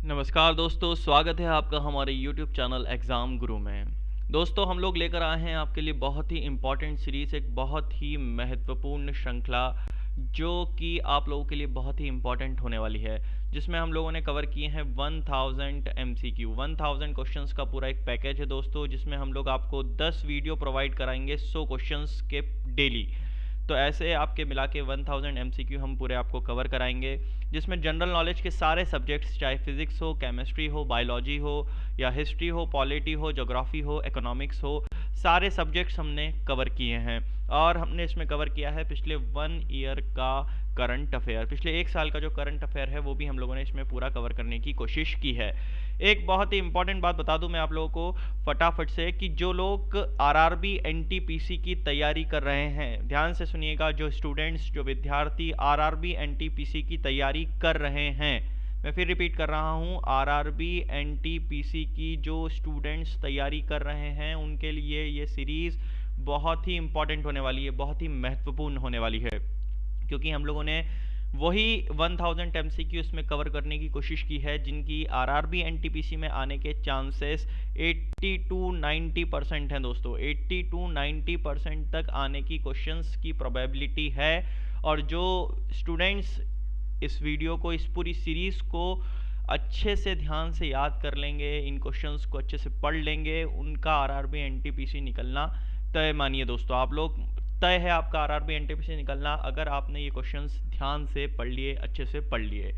नमस्कार दोस्तों, स्वागत है आपका हमारे YouTube चैनल एग्ज़ाम गुरु में। दोस्तों, हम लोग लेकर आए हैं आपके लिए बहुत ही इम्पोर्टेंट सीरीज़, एक बहुत ही महत्वपूर्ण श्रृंखला जो कि आप लोगों के लिए बहुत ही इम्पोर्टेंट होने वाली है, जिसमें हम लोगों ने कवर किए हैं 1000 MCQ। 1000 क्वेश्चंस का पूरा एक पैकेज है दोस्तों, जिसमें हम लोग आपको 10 वीडियो प्रोवाइड कराएंगे 100 क्वेश्चंस के डेली। तो ऐसे आपके मिला के 1000 MCQ हम पूरे आपको कवर कराएंगे, जिसमें जनरल नॉलेज के सारे सब्जेक्ट्स, चाहे फिजिक्स हो, केमिस्ट्री हो, बायोलॉजी हो, या हिस्ट्री हो, पॉलिटी हो, ज्योग्राफी हो, इकोनॉमिक्स हो, सारे सब्जेक्ट्स हमने कवर किए हैं। और हमने इसमें कवर किया है पिछले 1 ईयर का करंट अफेयर, पिछले 1 साल का जो करंट अफेयर है वो भी हम लोगों ने इसमें पूरा कवर करने की कोशिश की है। एक बहुत ही इंपॉर्टेंट बात बता दूं मैं आप लोगों को फटाफट से, कि जो लोग आरआरबी एनटीपीसी की तैयारी कर रहे हैं, ध्यान से सुनिएगा, जो स्टूडेंट्स, जो विद्यार्थी आरआरबी एनटीपीसी की तैयारी कर रहे हैं, मैं फिर रिपीट कर रहा हूं, आरआरबी एनटीपीसी की जो स्टूडेंट्स तैयारी कर रहे हैं उनके लिए ये सीरीज़ बहुत ही इंपॉर्टेंट होने वाली है, बहुत ही महत्वपूर्ण होने वाली है, क्योंकि हम लोगों ने वही 1000 MCQ इसमें कवर करने की कोशिश की है जिनकी आरआरबी एनटीपीसी में आने के चांसेस 80 to 90% हैं दोस्तों। 80 to 90% तक आने की क्वेश्चंस की प्रोबेबिलिटी है। और जो स्टूडेंट्स इस वीडियो को, इस पूरी सीरीज़ को अच्छे से ध्यान से याद कर लेंगे, इन क्वेश्चंस को अच्छे से पढ़ लेंगे, उनका आरआरबी एनटीपीसी निकलना तय मानिए दोस्तों। आप लोग, तय है आपका आरआरबी एनटीपीसी निकलना अगर आपने ये क्वेश्चंस ध्यान से पढ़ लिए, अच्छे से पढ़ लिए।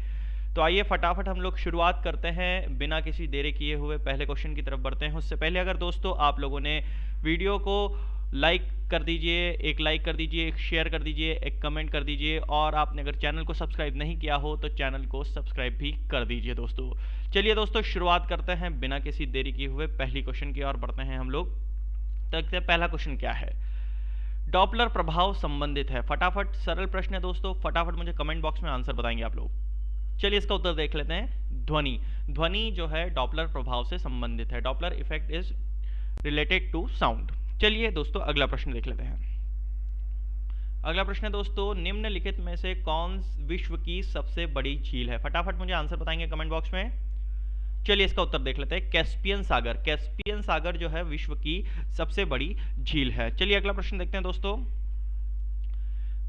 तो आइए फटाफट हम लोग शुरुआत करते हैं, बिना किसी देरी किए हुए पहले क्वेश्चन की तरफ बढ़ते हैं। उससे पहले अगर दोस्तों आप लोगों ने वीडियो को लाइक कर दीजिए, एक लाइक कर दीजिए, एक शेयर कर दीजिए, एक कमेंट कर दीजिए, और आपने अगर चैनल को सब्सक्राइब नहीं किया हो तो चैनल को सब्सक्राइब भी कर दीजिए दोस्तों। चलिए दोस्तों, शुरुआत करते हैं बिना किसी देरी किए हुए पहली क्वेश्चन की ओर बढ़ते हैं हम लोग। देखते हैं पहला क्वेश्चन क्या है। डॉपलर प्रभाव संबंधित है, फटाफट, सरल प्रश्न है दोस्तों, फटाफट मुझे कमेंट बॉक्स में आंसर बताएंगे आप लोग। चलिए इसका उत्तर देख लेते हैं। ध्वनि, ध्वनि जो है डॉपलर प्रभाव से संबंधित है। Doppler effect is related to sound. चलिए दोस्तों अगला प्रश्न देख लेते हैं। अगला प्रश्न है दोस्तों, निम्नलिखित में से कौन विश्व की सबसे बड़ी झील है? फटाफट मुझे आंसर बताएंगे कमेंट बॉक्स में। चलिए इसका उत्तर देख लेते हैं। कैस्पियन सागर, कैस्पियन सागर जो है विश्व की सबसे बड़ी झील है। चलिए अगला प्रश्न देखते हैं दोस्तों।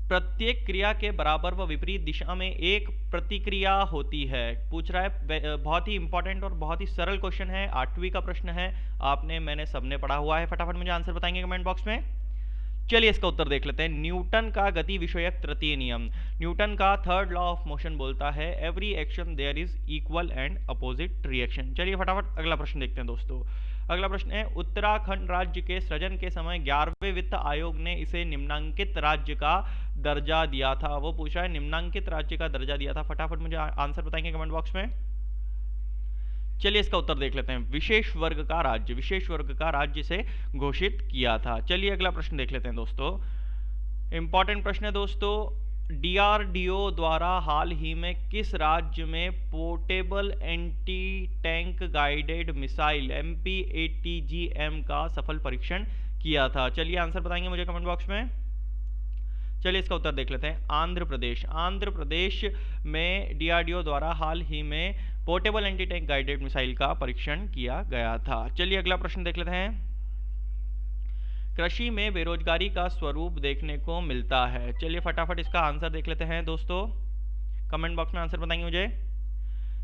प्रत्येक क्रिया के बराबर व विपरीत दिशा में एक प्रतिक्रिया होती है, पूछ रहा है। बहुत ही इंपॉर्टेंट और बहुत ही सरल क्वेश्चन है, 8वीं का प्रश्न है, आपने, मैंने, सबने पढ़ा हुआ है। फटाफट मुझे आंसर बताएंगे कमेंट बॉक्स में। चलिए इसका उत्तर देख लेते हैं। न्यूटन का गति विषयक तृतीय नियम, न्यूटन का थर्ड लॉ ऑफ मोशन बोलता है, every action there is equal and opposite reaction. चलिए फटाफट अगला प्रश्न देखते हैं दोस्तों। अगला प्रश्न है, उत्तराखंड राज्य के सृजन के समय 11वें वित्त आयोग ने इसे निम्नांकित राज्य का दर्जा दिया था। वो पूछा है निम्नांकित राज्य का दर्जा दिया था, फटाफट मुझे आंसर बताएंगे कमेंट बॉक्स में। चलिए इसका उत्तर देख लेते हैं। विशेष वर्ग का राज्य, विशेष वर्ग का राज्य से घोषित किया था। चलिए अगला प्रश्न देख लेते हैं दोस्तों। इंपॉर्टेंट प्रश्न है दोस्तों। डीआरडीओ द्वारा हाल ही में किस राज्य में portable anti tank guided missile MPATGM का सफल परीक्षण किया था? चलिए आंसर बताएंगे मुझे कमेंट बॉक्स में। चलिए इसका उत्तर देख लेते हैं। आंध्र प्रदेश, आंध्र प्रदेश में डीआरडीओ द्वारा हाल ही में portable anti tank guided missile का परीक्षण किया गया था। चलिए अगला प्रश्न देख लेते हैं। कृषि में बेरोजगारी का स्वरूप देखने को मिलता है। चलिए फटाफट इसका आंसर देख लेते हैं दोस्तों, कमेंट बॉक्स में आंसर बताएंगे मुझे।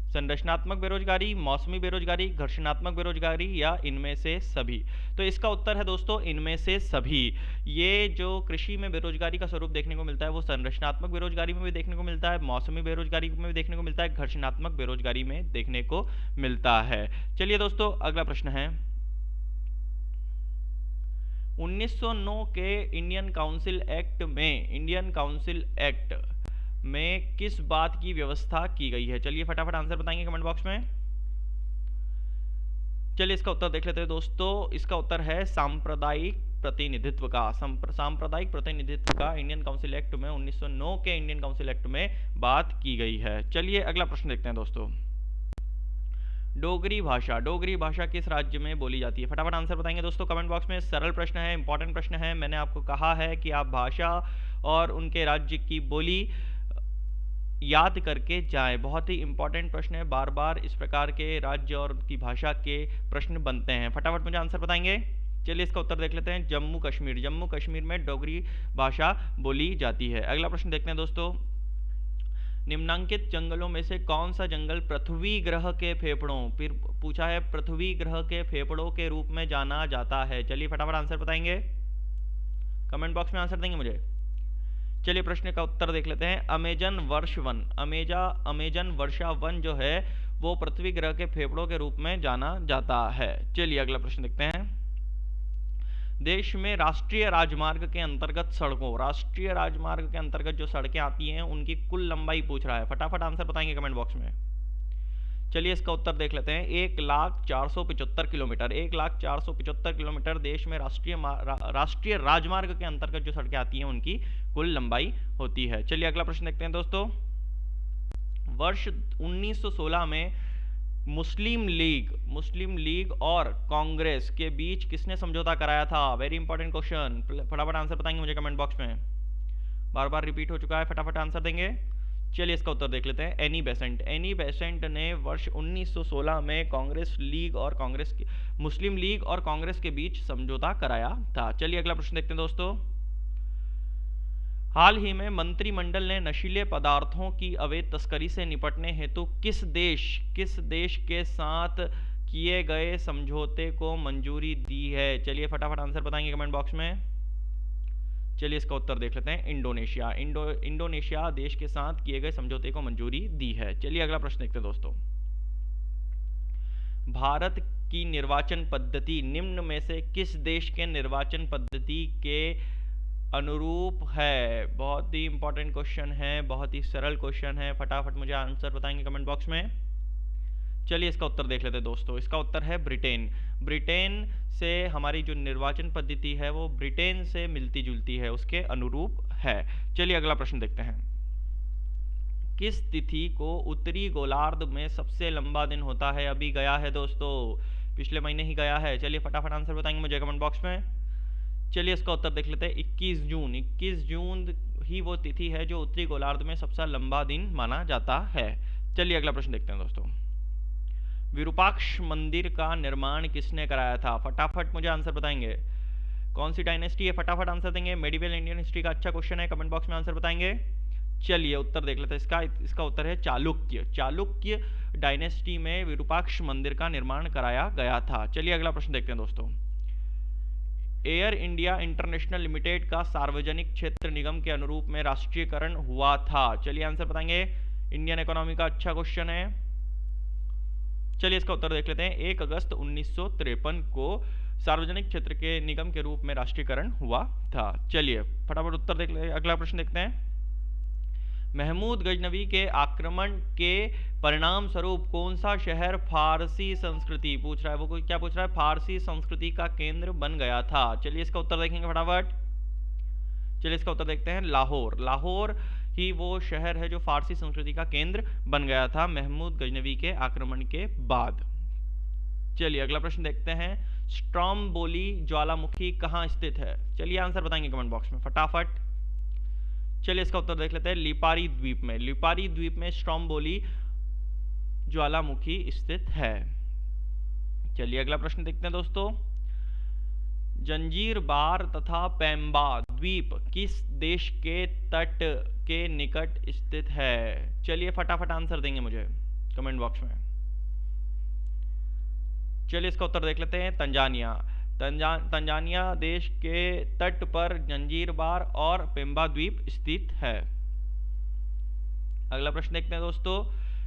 संरचनात्मक बेरोजगारी, मौसमी बेरोजगारी, घर्षणात्मक बेरोजगारी, या इनमें से सभी? तो इसका उत्तर है दोस्तों इनमें से सभी। ये जो कृषि में बेरोजगारी का स्वरूप देखने को मिलता है वो संरचनात्मक बेरोजगारी में भी देखने को मिलता है, मौसमी बेरोजगारी में भी देखने को मिलता है, घर्षणात्मक बेरोजगारी में देखने को मिलता है। चलिए दोस्तों अगला प्रश्न है। 1909 के इंडियन काउंसिल एक्ट में, इंडियन काउंसिल एक्ट में किस बात की व्यवस्था की गई है? चलिए फटाफट आंसर बताएंगे कमेंट बॉक्स में। चलिए इसका उत्तर देख लेते हैं दोस्तों। इसका उत्तर है सांप्रदायिक प्रतिनिधित्व का, सांप्रदायिक प्रतिनिधित्व का इंडियन काउंसिल एक्ट में, 1909 के इंडियन काउंसिल एक्ट में बात की गई है। चलिए अगला प्रश्न देखते हैं दोस्तों। डोगरी भाषा, डोगरी भाषा किस राज्य में बोली जाती है? फटाफट आंसर बताएंगे दोस्तों कमेंट बॉक्स में। सरल प्रश्न है, इंपॉर्टेंट प्रश्न है। मैंने आपको कहा है कि आप भाषा और उनके राज्य की बोली याद करके जाएं। बहुत ही इंपॉर्टेंट प्रश्न है, बार बार इस प्रकार के राज्य और की भाषा के प्रश्न बनते हैं। फटाफट मुझे आंसर बताएंगे। चलिए इसका उत्तर देख लेते हैं। जम्मू कश्मीर। जम्मू कश्मीर में डोगरी भाषा बोली जाती है। अगला प्रश्न देखते हैं दोस्तों। निम्नांकित जंगलों में से कौन सा जंगल पृथ्वी ग्रह के फेफड़ों, फिर पूछा है पृथ्वी ग्रह के फेफड़ों के रूप में जाना जाता है। चलिए फटाफट आंसर बताएंगे, कमेंट बॉक्स में आंसर देंगे मुझे। चलिए प्रश्न का उत्तर देख लेते हैं। अमेजन वर्ष वन, अमेजन वर्षा वन जो है वो पृथ्वी ग्रह के फेफड़ों के रूप में जाना जाता है। चलिए अगला प्रश्न देखते हैं। देश में राष्ट्रीय राजमार्ग के अंतर्गत सड़कों, राष्ट्रीय राजमार्ग के अंतर्गत जो सड़कें आती हैं उनकी कुल लंबाई पूछ रहा है। फटाफट आंसर बताएंगे कमेंट बॉक्स में। चलिए इसका उत्तर देख लेते हैं। 1,04,75 किलोमीटर, 1,04,75 किलोमीटर देश में राष्ट्रीय राजमार्ग के अंतर्गत जो सड़कें आती हैं उनकी कुल लंबाई होती है। चलिए अगला प्रश्न देखते हैं दोस्तों। वर्ष 1916 में मुस्लिम लीग और कांग्रेस के बीच किसने समझौता कराया था? Very important question. फटाफट आंसर बताएंगे मुझे कमेंट बॉक्स में, बार बार रिपीट हो चुका है, फटाफट आंसर देंगे। चलिए इसका उत्तर देख लेते हैं। एनी बेसेंट ने वर्ष 1916 में मुस्लिम लीग और कांग्रेस के बीच समझौता कराया था। चलिए अगला प्रश्न देखते हैं दोस्तों। हाल ही में मंत्रिमंडल ने नशीले पदार्थों की अवैध तस्करी से निपटने हेतु किस देश के साथ किए गए समझौते को मंजूरी दी है? चलिए फटाफट आंसर बताएंगे कमेंट बॉक्स में। चलिए इसका उत्तर देख लेते हैं। इंडोनेशिया। इंडोनेशिया देश के साथ किए गए समझौते को मंजूरी दी है। चलिए अगला प्रश्न देखते हैं दोस्तों। भारत की निर्वाचन पद्धति निम्न में से किस देश के निर्वाचन पद्धति के अनुरूप है? बहुत ही इंपॉर्टेंट क्वेश्चन है, बहुत ही सरल क्वेश्चन है, फटाफट मुझे आंसर बताएंगे कमेंट बॉक्स में। चलिए इसका उत्तर देख लेते हैं दोस्तों। इसका उत्तर है ब्रिटेन। ब्रिटेन से हमारी जो निर्वाचन पद्धति है वो ब्रिटेन से मिलती जुलती है, उसके अनुरूप है। चलिए अगला प्रश्न देखते हैं। किस तिथि को उत्तरी गोलार्ध में सबसे लंबा दिन होता है? अभी गया है दोस्तों, पिछले महीने ही गया है। चलिए फटाफट आंसर बताएंगे मुझे कमेंट बॉक्स में। चलिए इसका उत्तर देख लेते हैं। 21 जून। 21 जून ही वो तिथि है जो उत्तरी गोलार्ध में सबसे लंबा दिन माना जाता है। चलिए अगला प्रश्न देखते हैं दोस्तों। विरूपाक्ष मंदिर का निर्माण किसने कराया था? फटाफट मुझे आंसर बताएंगे। कौन सी डायनेस्टी है? फटाफट आंसर देंगे। मेडिवल इंडियन हिस्ट्री का अच्छा क्वेश्चन है, कमेंट बॉक्स में आंसर बताएंगे। चलिए उत्तर देख लेते हैं। इसका उत्तर है चालुक्य। चालुक्य डायनेस्टी में विरूपाक्ष मंदिर का निर्माण कराया गया था। चलिए अगला प्रश्न देखते हैं दोस्तों। एयर इंडिया इंटरनेशनल लिमिटेड का सार्वजनिक क्षेत्र निगम के अनुरूप में राष्ट्रीयकरण हुआ था। चलिए आंसर बताएंगे। इंडियन इकोनॉमी का अच्छा क्वेश्चन है। चलिए इसका उत्तर देख लेते हैं। 1 अगस्त 1953 को सार्वजनिक क्षेत्र के निगम के रूप में राष्ट्रीयकरण हुआ था। चलिए फटाफट उत्तर देख लेते हैं। अगला प्रश्न देखते हैं। महमूद गजनवी के आक्रमण के परिणाम स्वरूप कौन सा शहर फारसी संस्कृति पूछ रहा है, वो क्या पूछ रहा है? फारसी संस्कृति का केंद्र बन गया था। चलिए इसका उत्तर देखेंगे फटाफट। चलिए इसका उत्तर देखते हैं। लाहौर। लाहौर ही वो शहर है जो फारसी संस्कृति का केंद्र बन गया था महमूद गजनवी के आक्रमण के बाद। चलिए अगला प्रश्न देखते हैं। स्ट्रॉम्बोली ज्वालामुखी कहाँ स्थित है? चलिए आंसर बताएंगे कमेंट बॉक्स में फटाफट। चलिए इसका उत्तर देख लेते हैं। लिपारी द्वीप में। लिपारी द्वीप में स्ट्रॉम्बोली ज्वालामुखी स्थित है। चलिए अगला प्रश्न देखते हैं दोस्तों। जंजीर बार तथा पेम्बा द्वीप किस देश के तट के निकट स्थित है? चलिए फटाफट आंसर देंगे मुझे कमेंट बॉक्स में। चलिए इसका उत्तर देख लेते हैं। तंजानिया। तंजानिया देश के तट पर जंजीर बार और पेम्बा द्वीप स्थित है। अगला प्रश्न देखते हैं दोस्तों।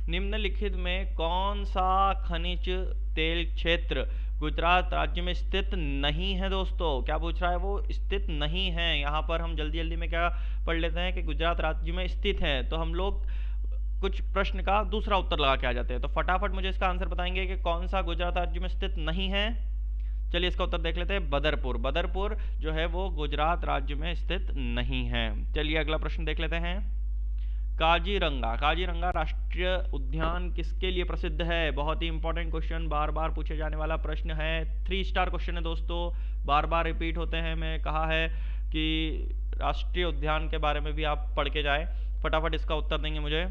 निम्नलिखित में कौन सा खनिज तेल क्षेत्र गुजरात राज्य में स्थित नहीं है? दोस्तों क्या पूछ रहा है? वो स्थित नहीं है। यहाँ पर हम जल्दी जल्दी में क्या पढ़ लेते हैं कि गुजरात राज्य में स्थित है, तो हम लोग कुछ प्रश्न का दूसरा उत्तर लगा के आ जाते हैं। तो फटाफट मुझे इसका आंसर बताएंगे कि कौन सा गुजरात राज्य में स्थित नहीं है। चलिए इसका उत्तर देख लेते हैं। बदरपुर। बदरपुर जो है वो गुजरात राज्य में स्थित नहीं है। चलिए अगला प्रश्न देख लेते हैं। काजीरंगा। काजीरंगा राष्ट्रीय उद्यान किसके लिए प्रसिद्ध है? बहुत ही इंपॉर्टेंट क्वेश्चन, बार बार पूछे जाने वाला प्रश्न है। 3 स्टार क्वेश्चन है दोस्तों, बार बार रिपीट होते हैं। मैं कहा है कि राष्ट्रीय उद्यान के बारे में भी आप पढ़ के जाएं। फटाफट इसका उत्तर देंगे मुझे।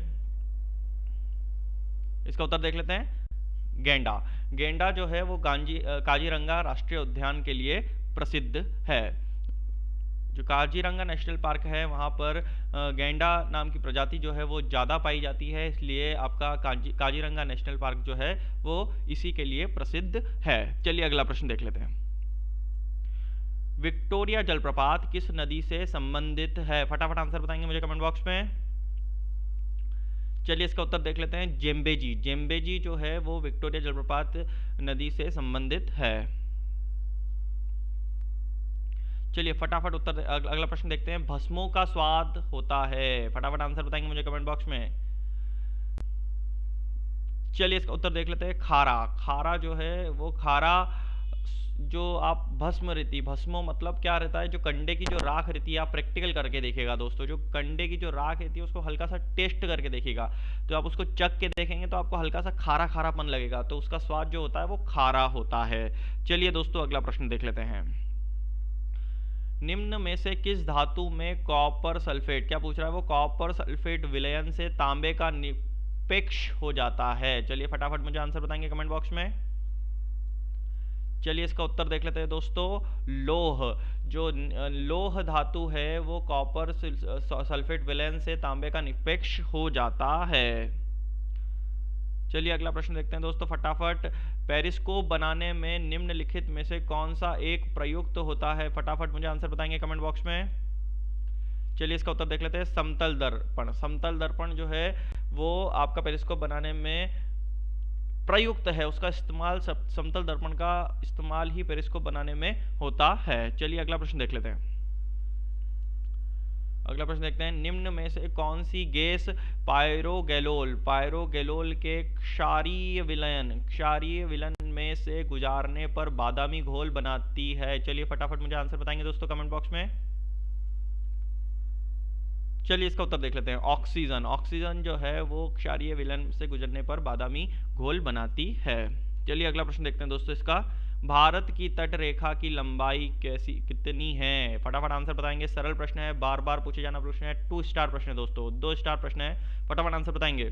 इसका उत्तर देख लेते हैं, गेंडा। गेंडा जो है वो काजीरंगा राष्ट्रीय उद्यान के लिए प्रसिद्ध है। जो काजीरंगा नेशनल पार्क है वहाँ पर गेंडा नाम की प्रजाति जो है वो ज़्यादा पाई जाती है, इसलिए आपका काजीरंगा नेशनल पार्क जो है वो इसी के लिए प्रसिद्ध है। चलिए अगला प्रश्न देख लेते हैं। विक्टोरिया जलप्रपात किस नदी से संबंधित है? फटाफट आंसर बताएंगे मुझे कमेंट बॉक्स में। चलिए इसका उत्तर देख लेते हैं, जेम्बेजी। जेम्बेजी जो है वो विक्टोरिया जलप्रपात नदी से संबंधित है। चलिए फटाफट उत्तर अगला प्रश्न देखते हैं, भस्मों का स्वाद होता है? फटाफट आंसर बताएंगे मुझे कमेंट बॉक्स में। चलिए इसका उत्तर देख लेते हैं, खारा। खारा जो है वो खारा जो आप भस्म रहती, भस्मो मतलब क्या रहता है, जो कंडे की जो राख रहती है, आप प्रैक्टिकल करके देखिएगा दोस्तों, जो कंडे की जो राख रहती है उसको हल्का सा टेस्ट करके देखिएगा, तो आप उसको चख के देखेंगे तो आपको हल्का सा खारा खारापन लगेगा, तो उसका स्वाद जो होता है वो खारा होता है। चलिए दोस्तों अगला प्रश्न देख लेते हैं, निम्न में से किस धातु में कॉपर सल्फेट, क्या पूछ रहा है वो, कॉपर सल्फेट विलयन से तांबे का निरपेक्ष हो जाता है? चलिए फटाफट मुझे आंसर बताएंगे कमेंट बॉक्स में। चलिए इसका उत्तर देख लेते हैं दोस्तों, लौह। जो लौह धातु है वो कॉपर सल्फेट विलयन से तांबे का निरपेक्ष हो जाता है। चलिए अगला प्रश्न देखते हैं दोस्तों फटाफट, पेरिस्कोप बनाने में निम्नलिखित में से कौन सा एक प्रयुक्त होता है? फटाफट मुझे आंसर बताएंगे कमेंट बॉक्स में। चलिए इसका उत्तर देख लेते हैं, समतल दर्पण। समतल दर्पण जो है वो आपका पेरिस्कोप बनाने में प्रयुक्त है, उसका इस्तेमाल समतल दर्पण का इस्तेमाल ही पेरिस्कोप बनाने में होता है। चलिए अगला प्रश्न देख लेते हैं। अगला प्रश्न देखते हैं, निम्न में से कौन सी गैस पायरोगैलोल के क्षारीय विलयन में से गुजारने पर बादामी घोल बनाती है? चलिए फटाफट मुझे आंसर बताएंगे दोस्तों कमेंट बॉक्स में। चलिए इसका उत्तर देख लेते हैं, ऑक्सीजन। ऑक्सीजन जो है वो क्षारीय विलयन से गुजरने पर बादामी घोल बनाती है। चलिए अगला प्रश्न देखते हैं दोस्तों इसका, भारत की तट रेखा की लंबाई कितनी है? फटाफट आंसर बताएंगे, सरल प्रश्न है, बार बार पूछे जाना प्रश्न है, 2 स्टार प्रश्न है दोस्तों, 2 स्टार प्रश्न है, फटाफट आंसर बताएंगे।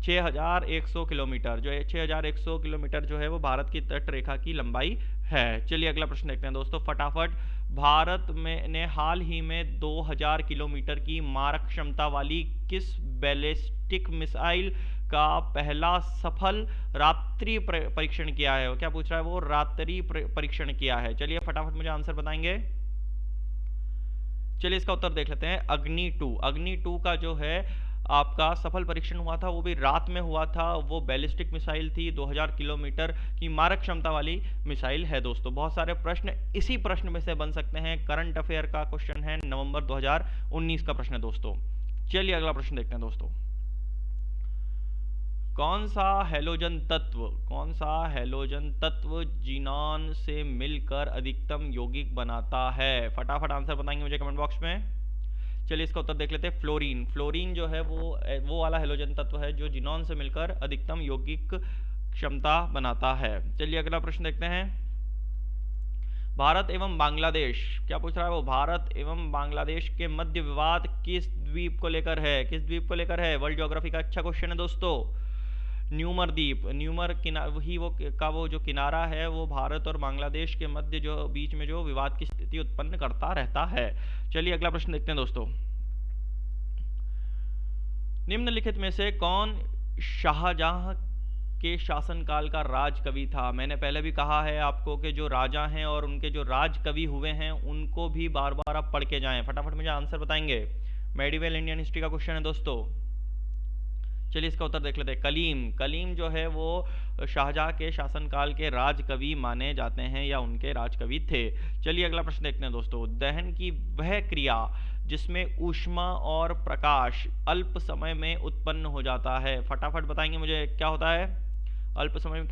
6100 किलोमीटर, जो है 6100 किलोमीटर जो है वो भारत की तट रेखा की लंबाई है। चलिए अगला प्रश्न देखते हैं दोस्तों फटाफट, भारत में ने हाल ही में 2000 किलोमीटर की मारक क्षमता वाली किस बैलिस्टिक मिसाइल का पहला सफल रात्रि परीक्षण किया है? क्या पूछ रहा है वो, रात्रि परीक्षण किया है? चलिए फटाफट मुझे आंसर बताएंगे। चलिए इसका उत्तर देख लेते हैं, अग्नि 2। अग्नि 2 का जो है आपका सफल परीक्षण हुआ था वो भी रात में हुआ था, वो बैलिस्टिक मिसाइल थी, 2000 किलोमीटर की मारक क्षमता वाली मिसाइल है दोस्तों। बहुत सारे प्रश्न इसी प्रश्न में से बन सकते हैं, करंट अफेयर का क्वेश्चन है, नवंबर 2019 का प्रश्न है दोस्तों। चलिए अगला प्रश्न देखते हैं दोस्तों, कौन सा हैलोजन तत्व जीनॉन से मिलकर अधिकतम यौगिक बनाता है? फटाफट आंसर बताएंगे मुझे कमेंट बॉक्स में। चलिए इसका उत्तर देख लेते हैं, फ्लोरीन। फ्लोरीन जो है वो वाला हैलोजन तत्व है जो जीनॉन से मिलकर अधिकतम यौगिक क्षमता बनाता है। चलिए अगला प्रश्न देखते हैं, भारत एवं बांग्लादेश, क्या पूछ रहा है वो, भारत एवं बांग्लादेश के मध्य विवाद किस द्वीप को लेकर है? किस द्वीप को लेकर है? वर्ल्ड ज्योग्राफी का अच्छा क्वेश्चन है दोस्तों। न्यूमर द्वीप, न्यूमर वही वो जो किनारा है वो भारत और बांग्लादेश के मध्य जो बीच में जो विवाद की स्थिति उत्पन्न करता रहता है। चलिए अगला प्रश्न देखते हैं दोस्तों, निम्नलिखित में से कौन शाहजहां के शासनकाल का राजकवि था? मैंने पहले भी कहा है आपको कि जो राजा हैं और उनके जो राजकवि हुए हैं उनको भी बार बार आप पढ़ के जाएं। फटाफट मुझे आंसर बताएंगे, मेडिवल इंडियन हिस्ट्री का क्वेश्चन है दोस्तों। चलिए इसका उत्तर देख लेते हैं, कलीम। कलीम जो है वो शाहजहां के शासनकाल के राजकवि माने जाते हैं या उनके राजकवि थे। चलिए अगला प्रश्न देखते हैं दोस्तों, दहन की वह क्रिया जिसमें ऊष्मा और प्रकाश अल्प समय में उत्पन्न हो जाता है? फटाफट बताएंगे मुझे क्या होता है, अल्प समय में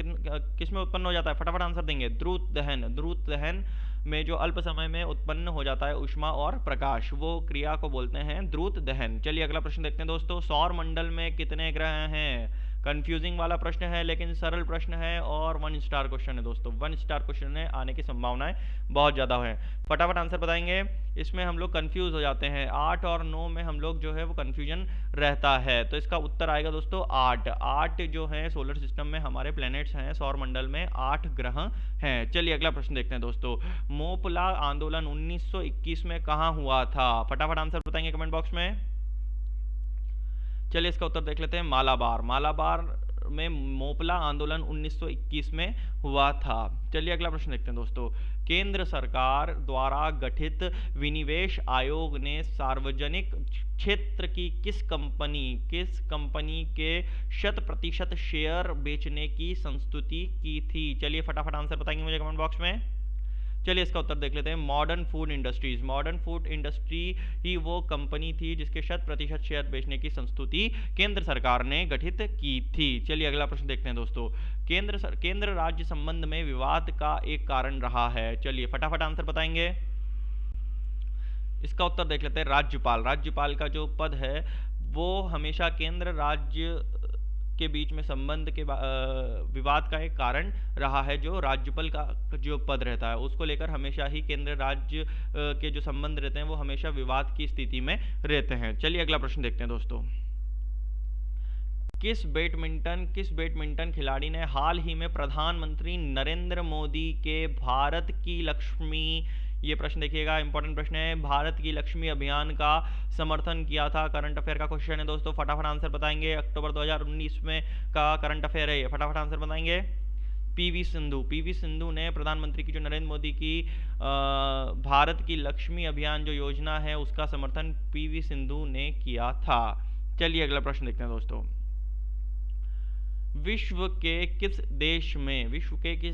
किस में उत्पन्न हो जाता है? फटाफट आंसर देंगे, द्रुत दहन। द्रुत दहन में जो अल्प समय में उत्पन्न हो जाता है ऊष्मा और प्रकाश, वो क्रिया को बोलते हैं द्रुत दहन। चलिए अगला प्रश्न देखते हैं दोस्तों, सौर मंडल में कितने ग्रह हैं? कंफ्यूजिंग वाला प्रश्न है लेकिन सरल प्रश्न है और 1 स्टार क्वेश्चन है दोस्तों, 1 स्टार क्वेश्चन है, आने की संभावनाएं बहुत ज़्यादा है। फटाफट आंसर बताएंगे। इसमें हम लोग कंफ्यूज हो जाते हैं, 8 और 9 में हम लोग जो है वो कंफ्यूजन रहता है। तो इसका उत्तर आएगा दोस्तों 8। 8 जो है सोलर सिस्टम में हमारे प्लैनेट्स हैं, सौर मंडल में 8 ग्रह हैं। चलिए अगला प्रश्न देखते हैं दोस्तों। मोपला आंदोलन 1921 में कहाँ हुआ था? फटाफट आंसर बताएंगे कमेंट बॉक्स में। चलिए इसका उत्तर देख लेते हैं, मालाबार। मालाबार में मोपला आंदोलन 1921 में हुआ था। चलिए अगला प्रश्न देखते हैं दोस्तों। केंद्र सरकार द्वारा गठित विनिवेश आयोग ने सार्वजनिक क्षेत्र की किस कंपनी के 100% शेयर बेचने की संस्तुति की थी? चलिए फटाफट आंसर बताएंगे मुझे कमेंट बॉक्स में। चलिए इसका उत्तर देख लेते हैं, modern food industries. Modern food industry ही वो कंपनी थी जिसके 100% शेयर बेचने की संस्तुति केंद्र सरकार ने गठित की थी। चलिए अगला प्रश्न देखते हैं दोस्तों। केंद्र राज्य संबंध में विवाद का एक कारण रहा है। चलिए फटाफट आंसर बताएंगे। इसका उत्तर देख लेते हैं, राज्यपाल। राज्यपाल का जो पद है वो हमेशा केंद्र राज्य के बीच में संबंध के विवाद का एक कारण रहा है। जो राज्यपाल का जो पद रहता है उसको लेकर हमेशा ही केंद्र राज्य के जो संबंध रहते हैं वो हमेशा विवाद की स्थिति में रहते हैं। चलिए अगला प्रश्न देखते हैं दोस्तों। किस बैडमिंटन खिलाड़ी ने हाल ही में प्रधानमंत्री नरेंद्र मोदी के भारत की लक्ष्मी, ये प्रश्न देखिएगा इंपॉर्टेंट प्रश्न है, भारत की लक्ष्मी अभियान का समर्थन किया था? करंट अफेयर का क्वेश्चन है दोस्तों, फटाफट आंसर बताएंगे। अक्टूबर 2019 में का करंट अफेयर है ये, फटाफट आंसर बताएंगे। पीवी सिंधु ने प्रधानमंत्री की जो नरेंद्र मोदी की भारत की लक्ष्मी अभियान जो योजना है उसका समर्थन पीवी सिंधु ने किया था। चलिए अगला प्रश्न देखते हैं दोस्तों। विश्व के किस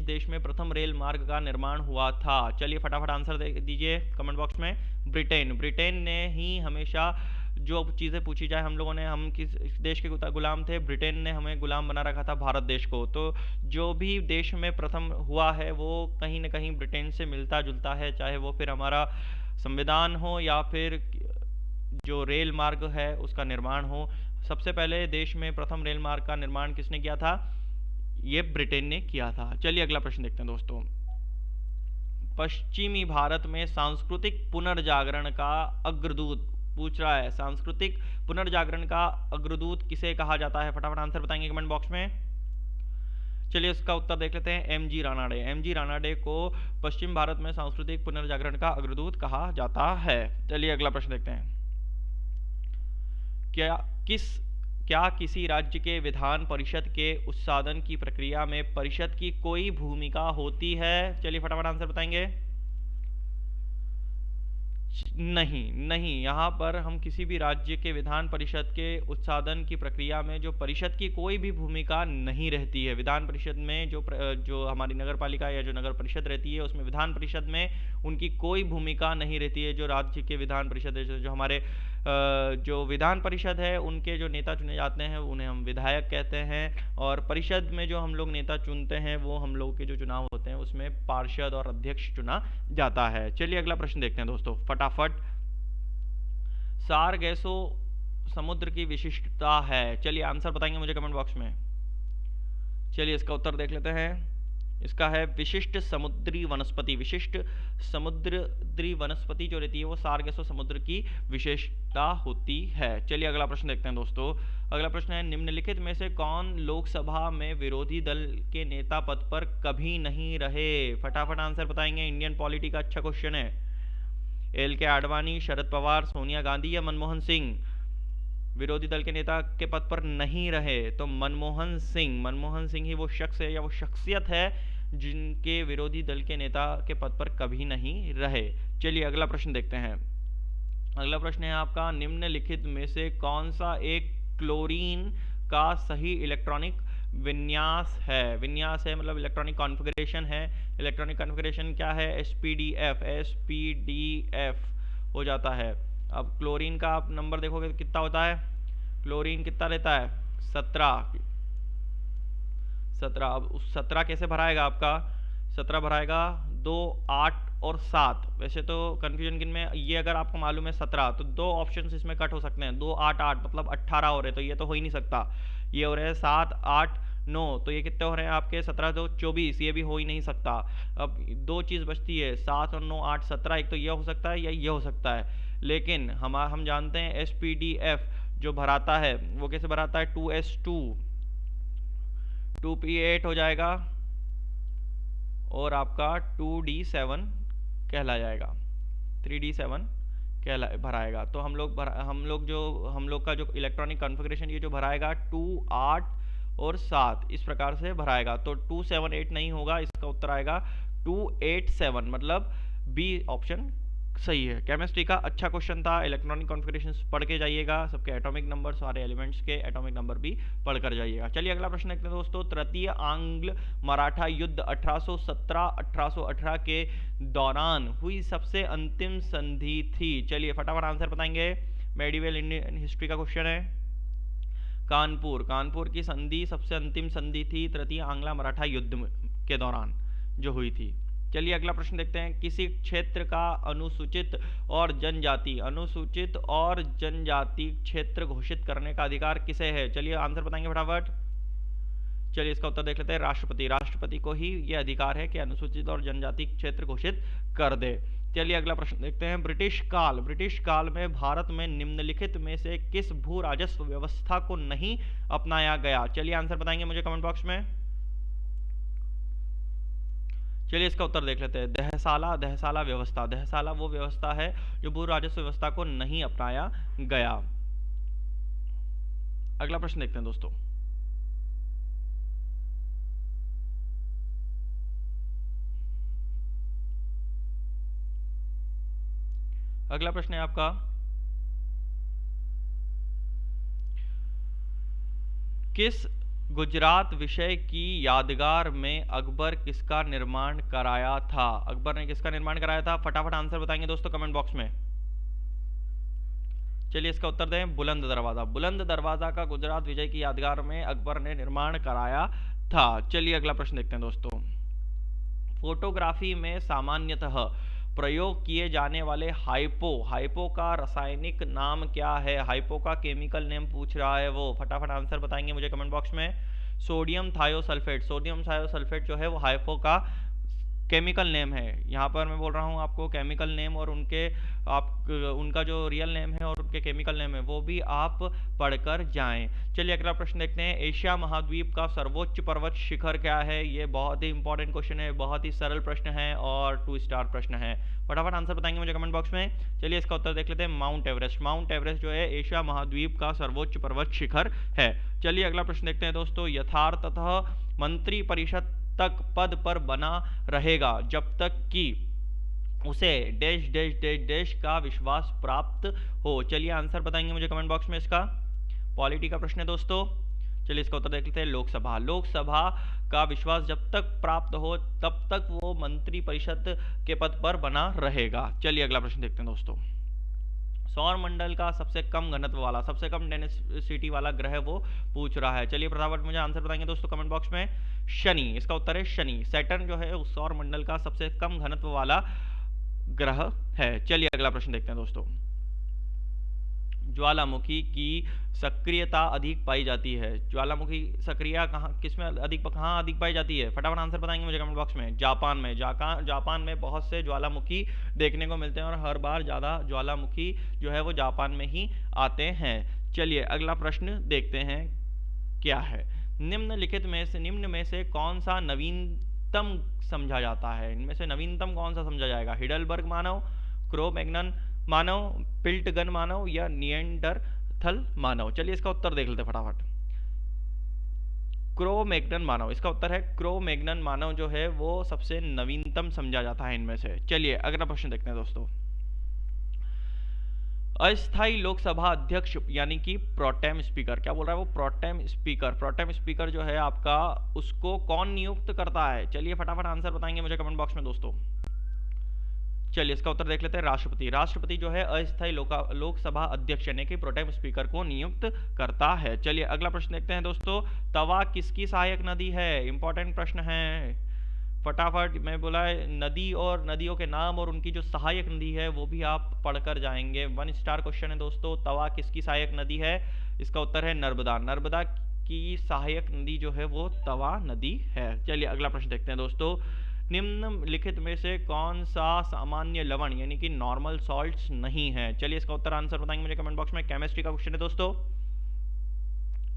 देश में प्रथम रेल मार्ग का निर्माण हुआ था? चलिए फटाफट आंसर दे दीजिए कमेंट बॉक्स में। ब्रिटेन ने ही हमेशा जो चीज़ें पूछी जाए हम लोगों ने, हम किस देश के गुलाम थे? ब्रिटेन ने हमें गुलाम बना रखा था भारत देश को। तो जो भी देश में प्रथम हुआ है वो कहीं ना कहीं ब्रिटेन से मिलता जुलता है, चाहे वो फिर हमारा संविधान हो या फिर जो रेल मार्ग है उसका निर्माण हो। सबसे पहले देश में प्रथम रेल मार्ग का निर्माण किसने किया था? ये ब्रिटेन ने किया था। चलिए अगला प्रश्न देखते हैं दोस्तों। पश्चिमी भारत में सांस्कृतिक पुनर्जागरण का अग्रदूत पूछ रहा है, सांस्कृतिक पुनर्जागरण का अग्रदूत किसे कहा जाता है? फटाफट आंसर बताएंगे कमेंट बॉक्स में। चलिए इसका उत्तर देख लेते हैं, एमजी रानाडे। एमजी रानाडे को पश्चिम भारत में सांस्कृतिक पुनर्जागरण का अग्रदूत कहा जाता है। चलिए अगला प्रश्न देखते हैं। क्या किसी राज्य के विधान परिषद के उत्सादन की प्रक्रिया में परिषद की कोई भूमिका होती है? चलिए फटाफट आंसर बताएंगे। नहीं, यहाँ पर हम किसी भी राज्य के विधान परिषद के उत्सादन की प्रक्रिया में जो परिषद की कोई भी भूमिका नहीं रहती है। विधान परिषद में जो हमारी नगर पालिका या जो नगर परिषद रहती है उसमें विधान परिषद में उनकी कोई भूमिका नहीं रहती है। जो राज्य के विधान परिषद है, जो हमारे जो विधान परिषद है उनके जो नेता चुने जाते हैं उन्हें हम विधायक कहते हैं, और परिषद में जो हम लोग नेता चुनते हैं वो हम लोग के जो चुनाव होते हैं उसमें पार्षद और अध्यक्ष चुना जाता है। चलिए अगला प्रश्न देखते हैं दोस्तों फटाफट। सारगैसो समुद्र की विशिष्टता है। चलिए आंसर बताएंगे मुझे कमेंट बॉक्स में। चलिए इसका उत्तर देख लेते हैं। इसका है विशिष्ट समुद्री वनस्पति। विशिष्ट समुद्री वनस्पति जो रहती है वो सारगैसो समुद्र की विशेषता होती है। चलिए अगला प्रश्न देखते हैं दोस्तों। अगला प्रश्न है, निम्नलिखित में से कौन लोकसभा में विरोधी दल के नेता पद पर कभी नहीं रहे? फटाफट आंसर बताएंगे। इंडियन पॉलिटी का अच्छा क्वेश्चन है। एल.के. आडवाणी, शरद पवार, सोनिया गांधी या मनमोहन सिंह विरोधी दल के नेता के पद पर नहीं रहे? तो मनमोहन सिंह ही वो शख्स है या वो शख्सियत है जिनके विरोधी दल के नेता के पद पर कभी नहीं रहे। चलिए अगला प्रश्न देखते हैं। अगला प्रश्न है आपका, निम्नलिखित में से कौन सा एक क्लोरीन का सही इलेक्ट्रॉनिक विन्यास है? विन्यास है मतलब इलेक्ट्रॉनिक कॉन्फ़िगरेशन है। इलेक्ट्रॉनिक कॉन्फ़िगरेशन क्या है? एसपीडीएफ हो जाता है। अब क्लोरीन का आप नंबर देखोगे तो कितना होता है? क्लोरीन कितना रहता है? 17। अब उस 17 कैसे भराएगा? आपका 17 भराएगा 2, 8 और 7। वैसे तो कंफ्यूजन किन में, ये अगर आपको मालूम है 17 तो 2 ऑप्शन इसमें कट हो सकते हैं। 2, 8, 8 मतलब 18 हो रहे, तो ये तो हो ही नहीं सकता। ये हो रहे हैं 7 8 9, तो ये कितने हो रहे हैं आपके 17 2 24, ये भी हो ही नहीं सकता। अब दो चीज़ बचती है, 7 और 9 8 17, एक तो ये हो सकता है या ये हो सकता है। लेकिन हम जानते हैं SPDF जो भराता है वो कैसे भराता है, 2S2 2P8 हो जाएगा और आपका 2D7 कहला जाएगा, 3D7 कहला भराएगा। तो हम लोग का जो इलेक्ट्रॉनिक कॉन्फ़िगरेशन ये जो भराएगा 2 8 और 7 इस प्रकार से भराएगा। तो 278 नहीं होगा, इसका उत्तर आएगा 287, मतलब बी ऑप्शन सही है। केमिस्ट्री का अच्छा क्वेश्चन था। इलेक्ट्रॉनिक कॉन्फ़िगरेशंस पढ़ के जाइएगा, सबके एटॉमिक नंबर, सारे एलिमेंट्स के एटॉमिक नंबर भी पढ़ कर जाइएगा। चलिए अगला प्रश्न देखते हैं दोस्तों। तृतीय आंग्ल मराठा युद्ध 1817-1818 के दौरान हुई सबसे अंतिम संधि थी। चलिए फटाफट आंसर बताएंगे। मेडिवल इंडियन हिस्ट्री का क्वेश्चन है। कानपुर की संधि सबसे अंतिम संधि थी तृतीय आंग्ल मराठा युद्ध के दौरान जो हुई थी। चलिए अगला प्रश्न देखते हैं। किसी क्षेत्र का अनुसूचित और जनजाति क्षेत्र घोषित करने का अधिकार किसे है? चलिए आंसर बताएंगे फटाफट। चलिए इसका उत्तर देख लेते हैं। राष्ट्रपति को ही यह अधिकार है कि अनुसूचित और जनजाति क्षेत्र घोषित कर दे। चलिए अगला प्रश्न देखते हैं। ब्रिटिश काल में भारत में निम्नलिखित में से किस भू राजस्व व्यवस्था को नहीं अपनाया गया? चलिए आंसर बताएंगे मुझे कमेंट बॉक्स में। चलिए इसका उत्तर देख लेते हैं। दहसाला व्यवस्था, दहसाला वो व्यवस्था है जो भू राजस्व व्यवस्था को नहीं अपनाया गया। अगला प्रश्न देखते हैं दोस्तों। अगला प्रश्न है आपका, किस गुजरात विषय की यादगार में अकबर किसका निर्माण कराया था? अकबर ने किसका निर्माण कराया था? फटाफट आंसर बताएंगे दोस्तों कमेंट बॉक्स में। चलिए इसका उत्तर दें। बुलंद दरवाजा का गुजरात विजय की यादगार में अकबर ने निर्माण कराया था। चलिए अगला प्रश्न देखते हैं दोस्तों। फोटोग्राफी में सामान्यतः प्रयोग किए जाने वाले हाइपो का रासायनिक नाम क्या है? हाइपो का केमिकल नेम पूछ रहा है वो। फटाफट आंसर बताएंगे मुझे कमेंट बॉक्स में। सोडियम थायोसल्फेट जो है वो हाइपो का केमिकल नेम है। यहाँ पर मैं बोल रहा हूँ आपको केमिकल नेम और उनका जो रियल नेम है और उनके केमिकल नेम है वो भी आप पढ़कर जाएं। चलिए अगला प्रश्न देखते हैं। एशिया महाद्वीप का सर्वोच्च पर्वत शिखर क्या है? ये बहुत ही इंपॉर्टेंट क्वेश्चन है, बहुत ही सरल प्रश्न है और 2 स्टार प्रश्न है। फटाफट आंसर बताएंगे मुझे कमेंट बॉक्स में। चलिए इसका उत्तर देख लेते हैं। माउंट एवरेस्ट जो है एशिया महाद्वीप का सर्वोच्च पर्वत शिखर है। चलिए अगला प्रश्न देखते हैं दोस्तों। यथार्थतः मंत्री परिषद तक पद पर बना रहेगा जब तक कि उसे डैश डैश डैश डैश का विश्वास प्राप्त हो। चलिए आंसर बताएंगे मुझे कमेंट बॉक्स में इसका। पॉलिटी का प्रश्न है दोस्तों। चलिए इसका उत्तर देख लेते हैं। लोकसभा का विश्वास जब तक प्राप्त हो तब तक वो मंत्री परिषद के पद पर बना रहेगा। चलिए अगला प्रश्न देखते हैं दोस्तों। सौर मंडल का सबसे कम घनत्व वाला, सबसे कम डेंसिटी वाला ग्रह वो पूछ रहा है। चलिए फटाफट मुझे आंसर बताएंगे दोस्तों कमेंट बॉक्स में। शनि, इसका उत्तर है शनि। सैटर्न जो है उस सौर मंडल का सबसे कम घनत्व वाला ग्रह है। चलिए अगला प्रश्न देखते हैं दोस्तों। ज्वालामुखी की सक्रियता अधिक पाई जाती है। ज्वालामुखी सक्रिय कहाँ अधिक पाई जाती है? फटाफट आंसर बताएंगे मुझे कमेंट बॉक्स में। जापान में बहुत से ज्वालामुखी देखने को मिलते हैं और हर बार ज़्यादा ज्वालामुखी जो है वो जापान में ही आते हैं। चलिए अगला प्रश्न देखते हैं क्या है। निम्न में से कौन सा नवीनतम समझा जाता है? इनमें से नवीनतम कौन सा समझा जाएगा? हिडलबर्ग मानव, क्रो-मैग्नन मानव, पिल्टगन मानव या निएंडरथल मानव? चलिए इसका उत्तर देख लेते हैं फटाफट। क्रो-मैग्नन मानव, इसका उत्तर है क्रो-मैग्नन मानव जो है वो सबसे नवीनतम समझा जाता है इनमें से। चलिए अगला प्रश्न देखते हैं दोस्तों। अस्थायी लोकसभा अध्यक्ष यानी कि प्रोटेम स्पीकर, क्या बोल रहा है वो? प्रोटेम स्पीकर जो है आपका, उसको कौन नियुक्त करता है? चलिए फटाफट आंसर बताएंगे मुझे कमेंट बॉक्स में दोस्तों। चलिए इसका उत्तर देख लेते हैं। राष्ट्रपति जो है अस्थायी लोकसभा अध्यक्ष यानी कि प्रोटेम स्पीकर को नियुक्त करता है। चलिए अगला प्रश्न देखते हैं दोस्तों। तवा किसकी सहायक नदी है? इंपॉर्टेंट प्रश्न है, फटाफट मैं बोला है। नदी और नदियों के नाम और उनकी जो सहायक नदी है वो भी आप पढ़कर जाएंगे। 1 स्टार क्वेश्चन है दोस्तों। तवा किसकी सहायक नदी है? इसका उत्तर है नर्मदा। नर्मदा की सहायक नदी जो है वो तवा नदी है। चलिए अगला प्रश्न देखते हैं दोस्तों। निम्नलिखित में से कौन सा सामान्य लवण यानी कि नॉर्मल सॉल्ट्स नहीं है? चलिए इसका उत्तर आंसर बताएंगे मुझे कमेंट बॉक्स में। केमिस्ट्री का क्वेश्चन है दोस्तों।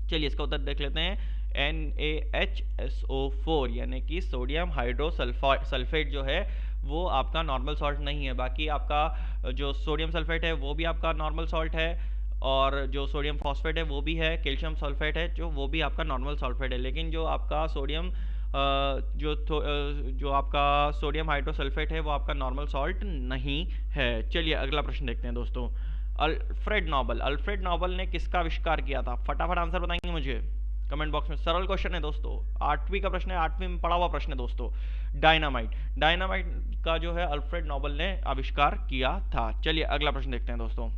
चलिए इसका उत्तर देख लेते हैं। NaHSO4 यानी कि सोडियम हाइड्रोसल्फेट जो है वो आपका नॉर्मल सॉल्ट नहीं है। बाकी आपका जो सोडियम सल्फेट है वो भी आपका नॉर्मल सॉल्ट है, और जो सोडियम फॉस्फेट है वो भी है, कैल्शियम सल्फेट है जो वो भी आपका नॉर्मल सल्फेट है। लेकिन जो आपका सोडियम जो आपका सोडियम हाइड्रोसल्फेट है वो आपका नॉर्मल सॉल्ट नहीं है। चलिए अगला प्रश्न देखते हैं दोस्तों। अल्फ्रेड नोबल ने किसका आविष्कार किया था? फटाफट आंसर बताएंगे मुझे कमेंट बॉक्स में। सरल क्वेश्चन है दोस्तों, 8वीं का प्रश्न है, 8वीं में पढ़ा हुआ प्रश्न है दोस्तों। डायनामाइट का जो है अल्फ्रेड नोबल ने आविष्कार किया था। चलिए अगला प्रश्न देखते हैं दोस्तों।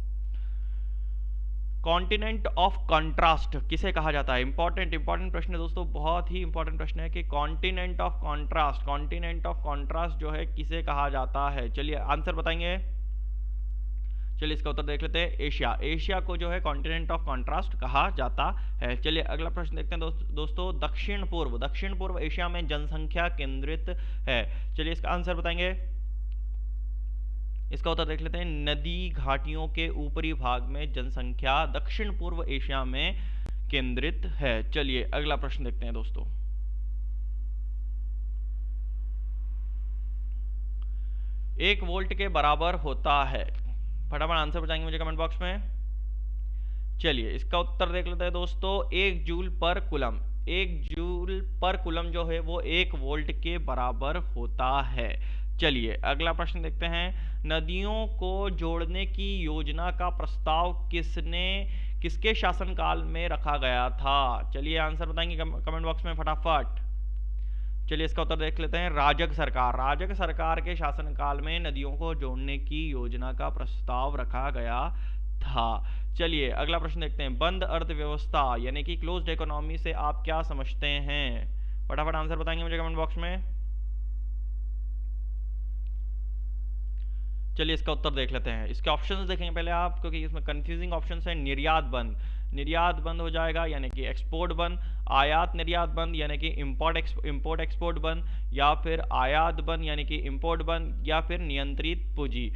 कॉन्टिनेंट ऑफ कॉन्ट्रास्ट किसे कहा जाता है? इंपॉर्टेंट प्रश्न है दोस्तों, बहुत ही इंपॉर्टेंट प्रश्न है कि कॉन्टिनेंट ऑफ कॉन्ट्रास्ट जो है किसे कहा जाता है? चलिए आंसर बताएंगे। चलिए इसका उत्तर देख लेते हैं। एशिया को जो है कॉन्टिनेंट ऑफ कॉन्ट्रास्ट कहा जाता है। चलिए अगला प्रश्न देखते हैं दोस्तों। दक्षिण पूर्व एशिया में जनसंख्या केंद्रित है। चलिए इसका आंसर बताएंगे। इसका उत्तर देख लेते हैं। नदी घाटियों के ऊपरी भाग में जनसंख्या दक्षिण पूर्व एशिया में केंद्रित है। चलिए अगला प्रश्न देखते हैं दोस्तों। एक वोल्ट के बराबर होता है? फटाफट आंसर बताएंगे मुझे कमेंट बॉक्स में। चलिए इसका उत्तर देख लेते हैं दोस्तों। 1 जूल पर कूलम जो है वो 1 वोल्ट के बराबर होता है। चलिए अगला प्रश्न देखते हैं। नदियों को जोड़ने की योजना का प्रस्ताव किसके शासनकाल में रखा गया था? चलिए आंसर बताएंगे कमेंट बॉक्स में फटाफट। चलिए इसका उत्तर देख लेते हैं। राजग सरकार के शासनकाल में नदियों को जोड़ने की योजना का प्रस्ताव रखा गया था। चलिए अगला प्रश्न देखते हैं। बंद अर्थव्यवस्था यानी कि क्लोज्ड इकोनॉमी से आप क्या समझते हैं? फटाफट आंसर बताएंगे मुझे कमेंट बॉक्स में। चलिए इसका उत्तर देख लेते हैं। इसके ऑप्शंस देखेंगे पहले आप, क्योंकि इसमें कंफ्यूजिंग ऑप्शंस हैं। निर्यात बंद हो जाएगा यानी कि एक्सपोर्ट बंद, आयात निर्यात बंद यानी कि इंपोर्ट एक्सपोर्ट बंद, या फिर आयात बंद यानी कि इंपोर्ट बंद, या फिर नियंत्रित पूंजी।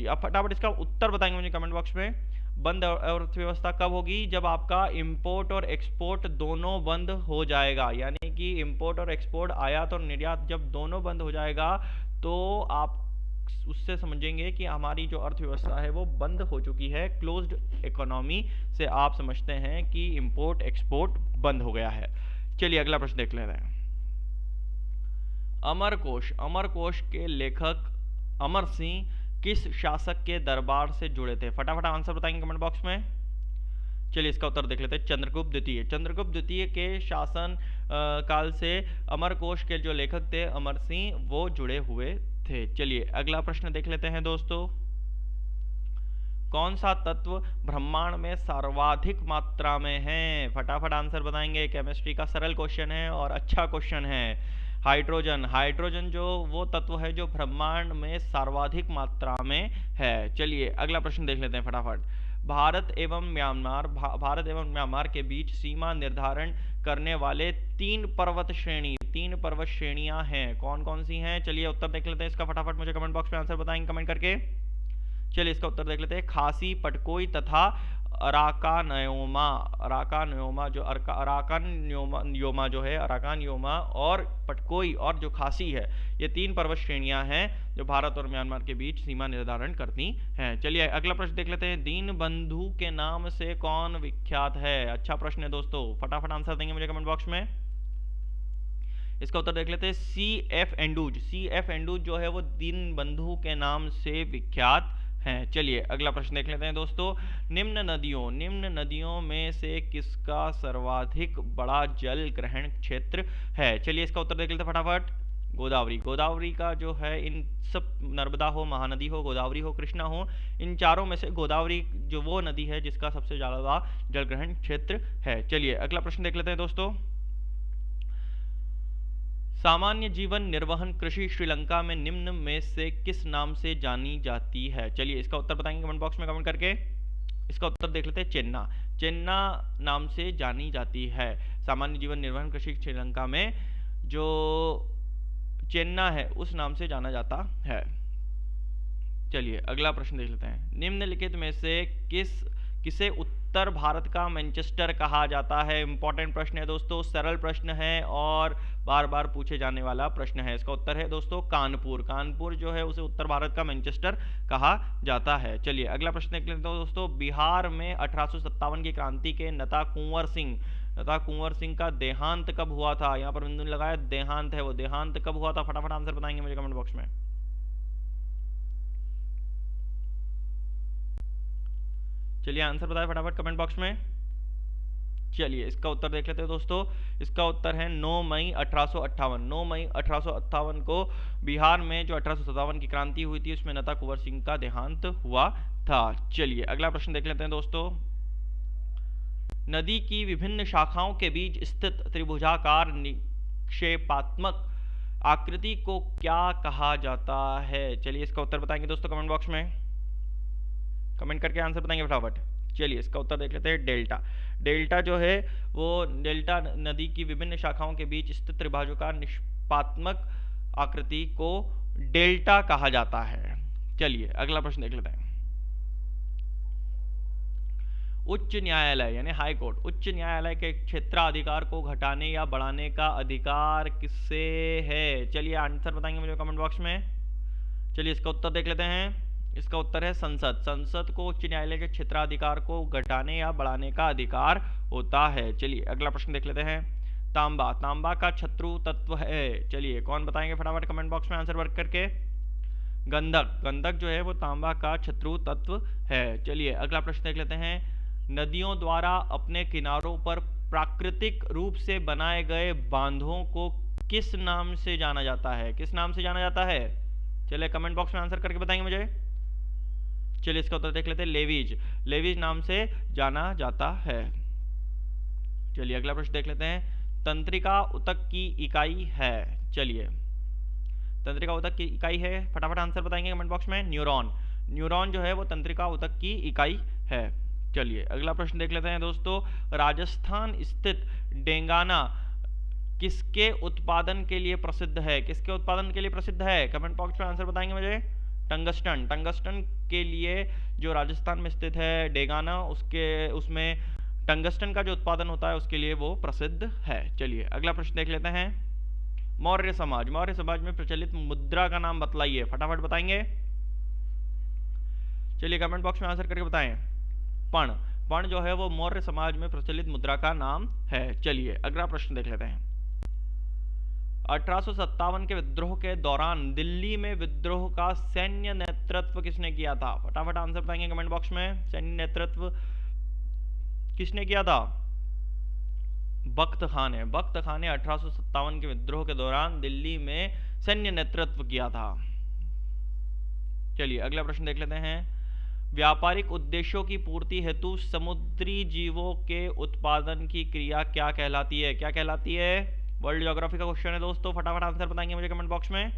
अब फटाफट इसका उत्तर बताएंगे मुझे कमेंट बॉक्स में। बंद अर्थव्यवस्था कब होगी? जब आपका इंपोर्ट और एक्सपोर्ट दोनों बंद हो जाएगा, यानी कि इंपोर्ट और एक्सपोर्ट, आयात और निर्यात जब दोनों बंद हो जाएगा तो आप उससे समझेंगे कि हमारी जो अर्थव्यवस्था है वो बंद हो चुकी है। क्लोज्ड इकोनॉमी से आप समझते हैं कि इंपोर्ट एक्सपोर्ट बंद हो गया है। चलिए अगला प्रश्न देख लेते हैं। अमरकोश के लेखक अमर सिंह किस शासक के दरबार से जुड़े थे? फटाफट आंसर बताएंगे कमेंट बॉक्स में। चलिए इसका उत्तर देख लेते हैं। चंद्रगुप्त द्वितीय के शासन काल से अमरकोश के जो लेखक थे अमर सिंह वो जुड़े हुए थे। चलिए अगला प्रश्न देख लेते हैं दोस्तों। कौन सा तत्व ब्रह्मांड में सर्वाधिक मात्रा में है? फटाफट आंसर बताएंगे। केमिस्ट्री का सरल क्वेश्चन है और अच्छा क्वेश्चन है। हाइड्रोजन जो वो तत्व है जो ब्रह्मांड में सर्वाधिक मात्रा में है। चलिए अगला प्रश्न देख लेते हैं फटाफट। भारत एवं म्यांमार के बीच सीमा निर्धारण करने वाले 3 पर्वत श्रेणियां हैं। कौन कौन सी हैं? चलिए उत्तर देख लेते हैं इसका फटाफट। मुझे कमेंट बॉक्स में आंसर बताएंगे कमेंट करके। चलिए इसका उत्तर देख लेते हैं। खासी, पटकोई तथा अराकान योमा और पटकोई और जो खासी है, ये 3 पर्वत श्रेणियां हैं जो भारत और म्यांमार के बीच सीमा निर्धारण करती हैं। चलिए अगला प्रश्न देख लेते हैं। दीनबंधु के नाम से कौन विख्यात है? अच्छा प्रश्न है दोस्तों, फटाफट आंसर देंगे मुझे कमेंट बॉक्स में। इसका उत्तर देख लेते हैं। CF एंडूज जो है वो दीनबंधु के नाम से विख्यात हैं। चलिए अगला प्रश्न देख लेते हैं दोस्तों। निम्न नदियों में से किसका सर्वाधिक बड़ा जल ग्रहण क्षेत्र है? चलिए इसका उत्तर देख लेते हैं फटाफट। गोदावरी का जो है, इन सब, नर्मदा हो, महानदी हो, गोदावरी हो, कृष्णा हो, इन चारों में से गोदावरी जो वो नदी है जिसका सबसे ज़्यादा जल ग्रहण क्षेत्र है। चलिए अगला प्रश्न देख लेते हैं दोस्तों। सामान्य जीवन निर्वहन कृषि श्रीलंका में निम्न में से किस नाम से जानी जाती है? चलिए इसका उत्तर बताएंगे कमेंट बॉक्स में कमेंट करके। इसका उत्तर देख लेते हैं। चेन्ना नाम से जानी जाती है। सामान्य जीवन निर्वहन कृषि श्रीलंका में जो चेन्ना है उस नाम से जाना जाता है। चलिए अगला प्रश्न देख लेते हैं। निम्नलिखित में से किसे उत्तर भारत का मैनचेस्टर कहा जाता है? इंपॉर्टेंट प्रश्न है दोस्तों, सरल प्रश्न है और बार बार पूछे जाने वाला प्रश्न है। इसका उत्तर है दोस्तों कानपुर। कानपुर जो है उसे उत्तर भारत का मैनचेस्टर कहा जाता है। चलिए अगला प्रश्न देख लेते हैं दोस्तों। बिहार में 1857 की क्रांति के नेता कुंवर सिंह का देहांत कब हुआ था? यहाँ पर बिंदु लगाया, देहांत है, वो देहांत कब हुआ था? फटाफट आंसर बताएंगे मुझे कमेंट बॉक्स में। चलिए आंसर बताएं फटाफट कमेंट बॉक्स में। चलिए इसका उत्तर देख लेते हैं दोस्तों। इसका उत्तर है 9 मई 1858। 9 मई 1858 को बिहार में जो 1857 की क्रांति हुई थी उसमें नेता कुंवर सिंह का देहांत हुआ था। चलिए अगला प्रश्न देख लेते हैं दोस्तों। नदी की विभिन्न शाखाओं के बीच स्थित त्रिभुजाकार निक्षेपात्मक आकृति को क्या कहा जाता है? चलिए इसका उत्तर बताएंगे दोस्तों कमेंट बॉक्स में, कमेंट करके आंसर बताएंगे फटाफट। चलिए इसका उत्तर देख लेते हैं डेल्टा। डेल्टा जो है वो डेल्टा नदी की विभिन्न शाखाओं के बीच स्थित त्रिभुजाकार निक्षेपात्मक आकृति को डेल्टा कहा जाता है। चलिए अगला प्रश्न देख लेते हैं। उच्च न्यायालय यानी हाई कोर्ट, उच्च न्यायालय के क्षेत्राधिकार को घटाने या बढ़ाने का अधिकार किससे है? चलिए आंसर बताएंगे मुझे कमेंट बॉक्स में। चलिए इसका उत्तर देख लेते हैं। इसका उत्तर है संसद। संसद को उच्च न्यायालय के क्षेत्राधिकार को घटाने या बढ़ाने का अधिकार होता है। चलिए अगला प्रश्न देख लेते हैं। तांबा, तांबा का शत्रु तत्व है। चलिए कौन बताएंगे फटाफट कमेंट बॉक्स में आंसर वर्क करके। गंधक, गंधक जो है वो तांबा का शत्रु तत्व है। चलिए अगला प्रश्न देख लेते हैं। नदियों द्वारा अपने किनारों पर प्राकृतिक रूप से बनाए गए बांधों को किस नाम से जाना जाता है? किस नाम से जाना जाता है? चलिए कमेंट बॉक्स में आंसर करके बताएंगे मुझे। चलिए इसका उत्तर देख लेते हैं। लेवीज, लेवीज नाम से जाना जाता है। चलिए अगला प्रश्न देख लेते हैं। तंत्रिका ऊतक की इकाई है। चलिए तंत्रिका ऊतक की इकाई है, फटाफट आंसर बताएंगे कमेंट बॉक्स में। न्यूरॉन, न्यूरॉन जो है वो तंत्रिका ऊतक की इकाई है। चलिए अगला प्रश्न देख लेते हैं दोस्तों। राजस्थान स्थित डेंगाना किसके उत्पादन के लिए प्रसिद्ध है? किसके उत्पादन के लिए प्रसिद्ध है? कमेंट बॉक्स में आंसर बताएंगे मुझे। टंगस्टन, टंगस्टन के लिए जो राजस्थान में स्थित है डेगाना, उसमें टंगस्टन का जो उत्पादन होता है उसके लिए वो प्रसिद्ध है। चलिए अगला प्रश्न देख लेते हैं। मौर्य समाज, मौर्य समाज में प्रचलित मुद्रा का नाम बतलाइए, फटाफट बताएंगे। चलिए कमेंट बॉक्स में आंसर करके बताएं। पण, पण जो है वो मौर्य समाज में प्रचलित मुद्रा का नाम है। चलिए अगला प्रश्न देख लेते हैं। 1857 के विद्रोह के दौरान दिल्ली में विद्रोह का सैन्य नेतृत्व किसने किया था? फटाफट आंसर बताएंगे कमेंट बॉक्स में। सैन्य नेतृत्व किसने किया था? बख्त खान ने, बख्त खान ने 1857 के विद्रोह के दौरान दिल्ली में सैन्य नेतृत्व किया था। चलिए अगला प्रश्न देख लेते हैं। व्यापारिक उद्देश्यों की पूर्ति हेतु समुद्री जीवों के उत्पादन की क्रिया क्या कहलाती है? क्या कहलाती है? वर्ल्ड ज्योग्राफी का क्वेश्चन है दोस्तों, फटाफट आंसर बताएंगे मुझे कमेंट बॉक्स में।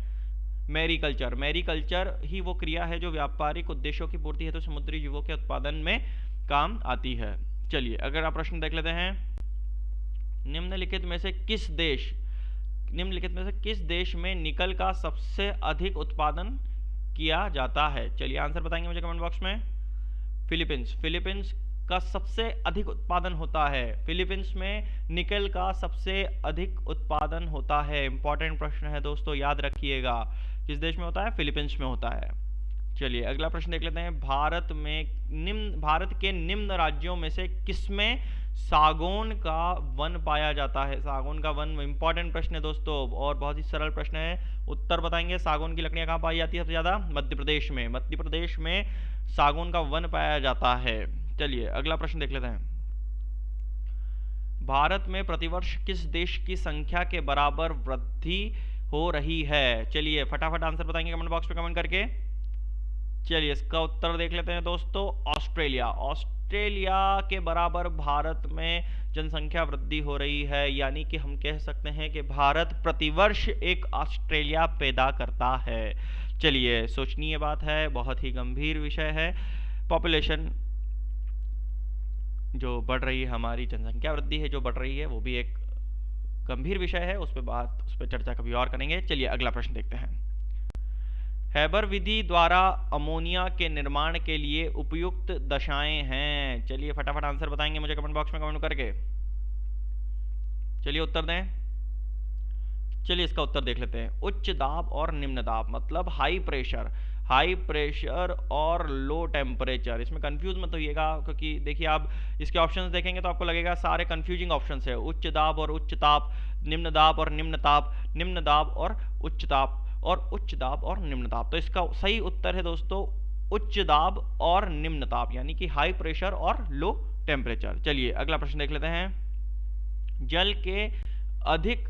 मैरीकल्चर, मैरीकल्चर ही वो क्रिया है जो व्यापारिक उद्देश्यों की पूर्ति हेतु समुद्री जीवों के उत्पादन में काम आती है। चलिए अगर आप प्रश्न देख लेते हैं। निम्नलिखित में से किस देश में निकल का सबसे अधिक उत्पादन किया जाता है? चलिए आंसर बताएंगे मुझे कमेंट बॉक्स में। फिलीपींस, फिलीपींस का सबसे अधिक उत्पादन होता है। फिलीपींस में निकल का सबसे अधिक उत्पादन होता है। इंपॉर्टेंट प्रश्न है दोस्तों, याद रखिएगा। किस देश में होता है? फिलीपींस में होता है। चलिए अगला प्रश्न देख लेते हैं। भारत के निम्न राज्यों में से किसमें सागौन का वन पाया जाता है? सागौन का वन इंपॉर्टेंट प्रश्न है दोस्तों और बहुत ही सरल प्रश्न है। उत्तर बताएंगे। सागौन की लकड़ियां कहाँ पाई जाती है सबसे ज्यादा? मध्य प्रदेश में। मध्य प्रदेश में सागौन का वन पाया जाता है। चलिए अगला प्रश्न देख लेते हैं। भारत में प्रतिवर्ष किस देश की संख्या के बराबर वृद्धि हो रही है? चलिए फटाफट आंसर बताएंगे कमेंट बॉक्स में कमेंट करके। चलिए इसका उत्तर देख लेते हैं दोस्तों। ऑस्ट्रेलिया, ऑस्ट्रेलिया के बराबर भारत में जनसंख्या वृद्धि हो रही है, यानी कि हम कह सकते हैं कि भारत प्रतिवर्ष एक ऑस्ट्रेलिया पैदा करता है। चलिए सोचनीय बात है, बहुत ही गंभीर विषय है। पॉपुलेशन जो बढ़ रही है हमारी जनसंख्या वृद्धि है जो बढ़ रही है, वो भी एक गंभीर विषय है, उस पर चर्चा कभी और करेंगे। चलिए अगला प्रश्न देखते हैं। हैबर विधि द्वारा अमोनिया के निर्माण के लिए उपयुक्त दशाएं हैं। चलिए फटाफट आंसर बताएंगे मुझे कमेंट बॉक्स में कमेंट करके। चलिए उत्तर दें। चलिए इसका उत्तर देख लेते हैं। उच्च दाब और निम्न दाब मतलब हाई प्रेशर और लो टेम्परेचर। इसमें कंफ्यूज मत होइएगा, क्योंकि देखिए आप इसके ऑप्शंस देखेंगे तो आपको लगेगा सारे कंफ्यूजिंग ऑप्शंस है। उच्च दाब और उच्च ताप, निम्न दाब और निम्न ताप, निम्न दाब और उच्च ताप, और उच्च दाब और निम्न दाब। तो इसका सही उत्तर है दोस्तों उच्च दाब और निम्न ताप, यानी कि हाई प्रेशर और लो टेम्परेचर। चलिए अगला प्रश्न देख लेते हैं। जल के अधिक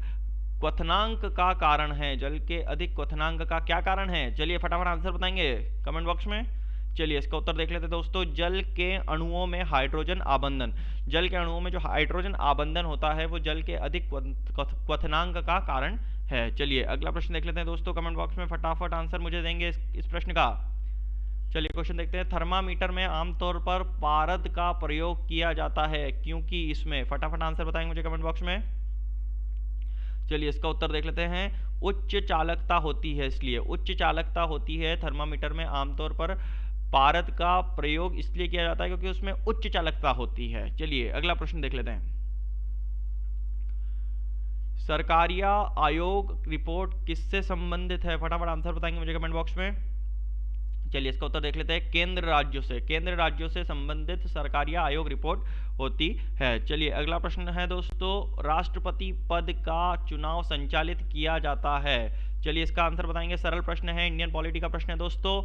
क्वथनांक का कारण है। जल के अधिक क्वथनांक का क्या कारण है? चलिए फटाफट आंसर बताएंगे कमेंट बॉक्स में। चलिए इसका उत्तर देख लेते हैं दोस्तों। जल के अणुओं में हाइड्रोजन आबंधन। जल के अणुओं में जो हाइड्रोजन आबंधन होता है वो जल के अधिक क्वथनांक का कारण है। चलिए अगला प्रश्न देख लेते हैं दोस्तों। कमेंट बॉक्स में फटाफट आंसर मुझे देंगे इस प्रश्न का। चलिए क्वेश्चन देखते हैं। थर्मामीटर में आमतौर पर पारद का प्रयोग किया जाता है क्योंकि इसमें, फटाफट आंसर बताएंगे मुझे कमेंट बॉक्स में। चलिए इसका उत्तर देख लेते हैं। उच्च चालकता होती है, इसलिए उच्च चालकता होती है थर्मामीटर में आमतौर पर पारद का प्रयोग इसलिए किया जाता है क्योंकि उसमें उच्च चालकता होती है। चलिए अगला प्रश्न देख लेते हैं। सरकारिया आयोग रिपोर्ट किससे संबंधित है? फटाफट आंसर बताएंगे मुझे कमेंट बॉक्स में। चलिए इसका उत्तर देख लेते हैं। केंद्र राज्यों से संबंधित सरकारिया आयोग रिपोर्ट होती है। चलिए अगला प्रश्न है दोस्तों। राष्ट्रपति पद का चुनाव संचालित किया जाता है। चलिए इसका आंसर बताएंगे। सरल प्रश्न है, इंडियन पॉलिटी का प्रश्न है दोस्तों।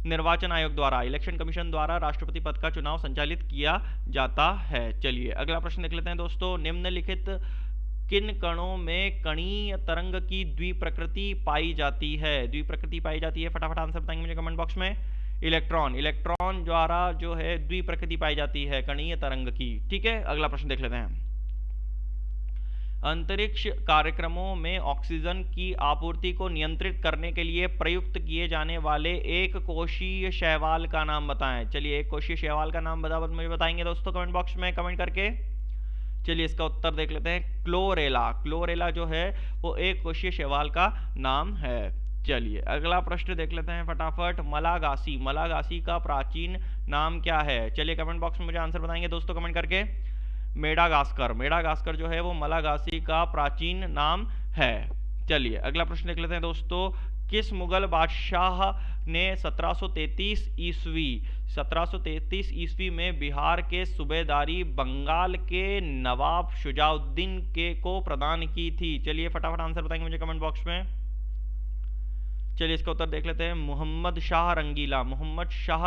निर्वाचन आयोग द्वारा, इलेक्शन कमीशन द्वारा राष्ट्रपति पद का चुनाव संचालित किया जाता है। चलिए अगला प्रश्न देख लेते हैं दोस्तों। निम्नलिखित किन कणों में कणीय तरंग की द्विप्रकृति पाई जाती है? फटाफट आंसर बताएंगे मुझे कमेंट बॉक्स में। इलेक्ट्रॉन द्वारा जो है द्विप्रकृति पाई जाती है कणीय तरंग की। ठीक है, अगला प्रश्न देख लेते हैं। अंतरिक्ष कार्यक्रमों में ऑक्सीजन की आपूर्ति को नियंत्रित करने के लिए प्रयुक्त किए जाने वाले एक कोशीय शैवाल का नाम बताएं। चलिए एक कोशीय शैवाल का नाम मुझे बताएंगे दोस्तों कमेंट बॉक्स में कमेंट करके। चलिए इसका उत्तर देख लेते हैं। क्लोरेला जो है वो एक कोशीय शैवाल का नाम है। चलिए अगला प्रश्न देख लेते हैं फटाफट। मलागासी का प्राचीन नाम क्या है? चलिए कमेंट बॉक्स में मुझे आंसर बताएंगे दोस्तों कमेंट करके। मेडागास्कर जो है वो मलागासी का प्राचीन नाम है। चलिए अगला प्रश्न देख लेते हैं दोस्तों। किस मुगल बादशाह ने 1733 ईस्वी में बिहार के सूबेदारी बंगाल के नवाब शुजाउद्दीन को प्रदान की थी? चलिए फटाफट आंसर बताएंगे मुझे कमेंट बॉक्स में। चलिए इसका उत्तर देख लेते हैं। मोहम्मद शाह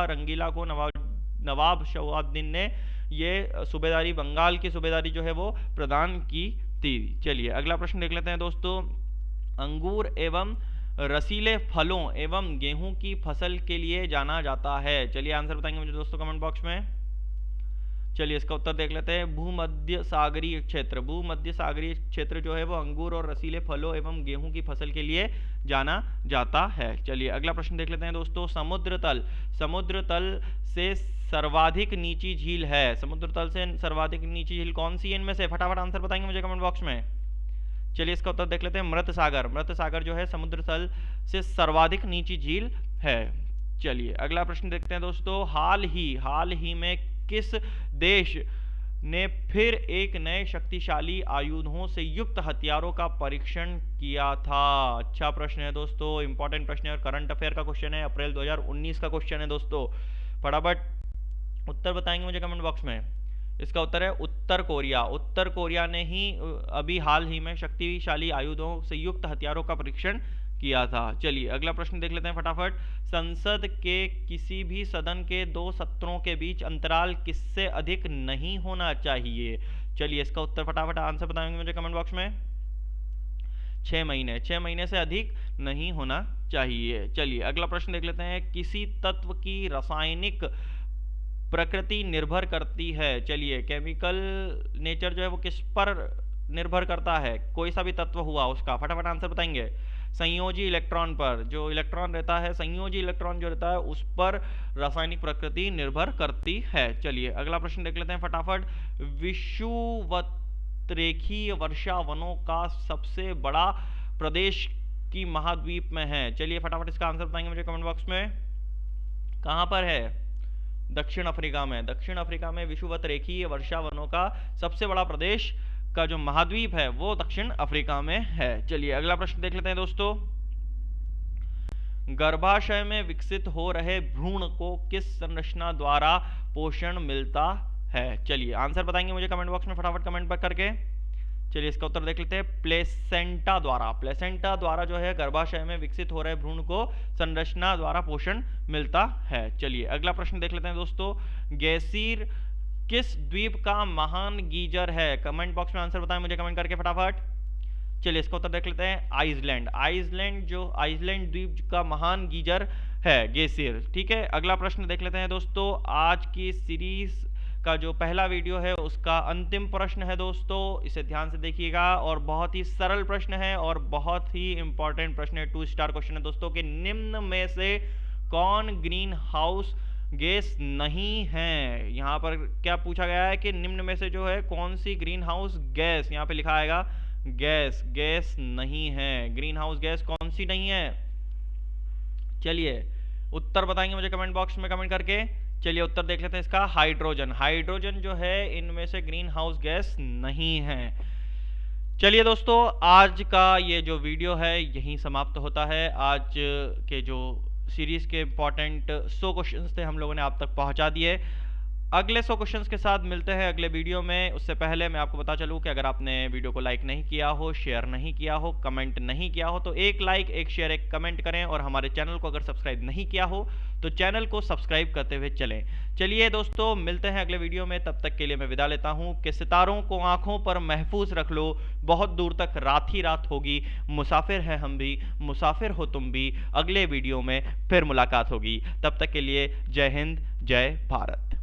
रंगीला को नवाब शुजाउद्दीन ने ये सूबेदारी, बंगाल की सूबेदारी जो है वो प्रदान की थी। चलिए अगला प्रश्न देख लेते हैं दोस्तों। अंगूर एवं रसीले फलों एवं गेहूं की फसल के लिए जाना जाता है। चलिए आंसर बताएंगे मुझे दोस्तों कमेंट बॉक्स में। चलिए इसका उत्तर देख लेते हैं। भूमध्य सागरीय क्षेत्र जो है वो अंगूर और रसीले फलों एवं गेहूं की फसल के लिए जाना जाता है। चलिए अगला प्रश्न देख लेते हैं दोस्तों। समुद्र तल से सर्वाधिक नीची झील है। समुद्र तल से सर्वाधिक नीची झील कौन सी है इनमें से? फटाफट आंसर बताएंगे मुझे कमेंट बॉक्स में। चलिए इसका उत्तर देख लेते हैं। मृत सागर जो है समुद्र तल से सर्वाधिक नीची झील है। चलिए अगला प्रश्न देखते हैं दोस्तों। हाल ही में किस देश ने फिर एक नए शक्तिशाली आयुधों से युक्त हथियारों का परीक्षण किया था? अच्छा प्रश्न है दोस्तों, इंपॉर्टेंट प्रश्न है और करंट अफेयर का क्वेश्चन है, अप्रैल 2019 का क्वेश्चन है दोस्तों। फटाफट उत्तर बताएंगे मुझे कमेंट बॉक्स में। इसका उत्तर है उत्तर कोरिया ने ही अभी हाल ही में शक्तिशाली आयुधों से युक्त हथियारों का परीक्षण किया था। चलिए अगला प्रश्न देख लेते हैं फटाफट। संसद के किसी भी सदन के 2 सत्रों के बीच अंतराल किससे अधिक नहीं होना चाहिए? चलिए इसका उत्तर फटाफट आंसर बताएंगे मुझे कमेंट बॉक्स में। 6 महीने से अधिक नहीं होना चाहिए। चलिए अगला प्रश्न देख लेते हैं। किसी तत्व की रासायनिक प्रकृति निर्भर करती है। चलिए केमिकल नेचर जो है वो किस पर निर्भर करता है? कोई सा भी तत्व हुआ उसका, फटाफट आंसर बताएंगे। संयोजी इलेक्ट्रॉन पर, जो इलेक्ट्रॉन रहता है, संयोजी इलेक्ट्रॉन जो रहता है उस पर रासायनिक प्रकृति निर्भर करती है। चलिए अगला प्रश्न देख लेते हैं फटाफट। विषुवतरेखीय वर्षा वनों का सबसे बड़ा प्रदेश की महाद्वीप में है। चलिए फटाफट इसका आंसर बताएंगे मुझे कमेंट बॉक्स में। कहां पर है? दक्षिण अफ्रीका में। दक्षिण अफ्रीका में विषुवतरेखीय वर्षा वनों का सबसे बड़ा प्रदेश का जो महाद्वीप है वो दक्षिण अफ्रीका में है। चलिए अगला प्रश्न देख लेते हैं दोस्तों। गर्भाशय में विकसित हो रहे भ्रूण को किस संरचना द्वारा पोषण मिलता है? चलिए आंसर बताएंगे मुझे कमेंट बॉक्स में फटाफट कमेंट पर करके। चलिए इसका उत्तर देख लेते हैं। प्लेसेंटा द्वारा। प्लेसेंटा द्वारा जो है गर्भाशय में विकसित हो रहे भ्रूण को संरचना द्वारा पोषण मिलता है। चलिए अगला प्रश्न देख लेते हैं दोस्तों। गेसीर किस द्वीप का महान गीजर है? कमेंट बॉक्स में आंसर बताएं मुझे कमेंट करके फटाफट। चलिए इसका उत्तर देख लेते हैं। आइसलैंड। आइसलैंड जो आइसलैंड द्वीप का महान गीजर है गेसीर। ठीक है अगला प्रश्न देख लेते हैं दोस्तों। आज की सीरीज का जो पहला वीडियो है उसका अंतिम प्रश्न है दोस्तों, इसे ध्यान से देखिएगा और बहुत ही सरल प्रश्न है और बहुत ही इंपॉर्टेंट प्रश्न है। 2 स्टार क्वेश्चन है दोस्तों कि निम्न में से कौन ग्रीन हाउस गैस नहीं है? यहाँ पर क्या पूछा गया है कि निम्न में से जो है कौन सी ग्रीन हाउस गैस, यहाँ पे लिखा आएगा गैस, गैस नहीं है। ग्रीन हाउस गैस कौन सी नहीं है? चलिए उत्तर बताएंगे मुझे कमेंट बॉक्स में कमेंट करके। चलिए उत्तर देख लेते हैं इसका। हाइड्रोजन। हाइड्रोजन जो है इनमें से ग्रीन हाउस गैस नहीं है। चलिए दोस्तों आज का ये जो वीडियो है यहीं समाप्त होता है। आज के जो सीरीज के इंपॉर्टेंट 100 क्वेश्चंस थे हम लोगों ने आप तक पहुंचा दिए। अगले 100 क्वेश्चंस के साथ मिलते हैं अगले वीडियो में। उससे पहले मैं आपको बता चलूं कि अगर आपने वीडियो को लाइक नहीं किया हो, शेयर नहीं किया हो, कमेंट नहीं किया हो तो एक लाइक, एक शेयर, एक कमेंट करें और हमारे चैनल को अगर सब्सक्राइब नहीं किया हो तो चैनल को सब्सक्राइब करते हुए चलें। चलिए दोस्तों मिलते हैं अगले वीडियो में, तब तक के लिए मैं विदा लेता हूं कि सितारों को आंखों पर महफूज रख लो, बहुत दूर तक रात ही रात होगी, मुसाफिर है हम भी, मुसाफिर हो तुम भी। अगले वीडियो में फिर मुलाकात होगी, तब तक के लिए जय हिंद, जय भारत।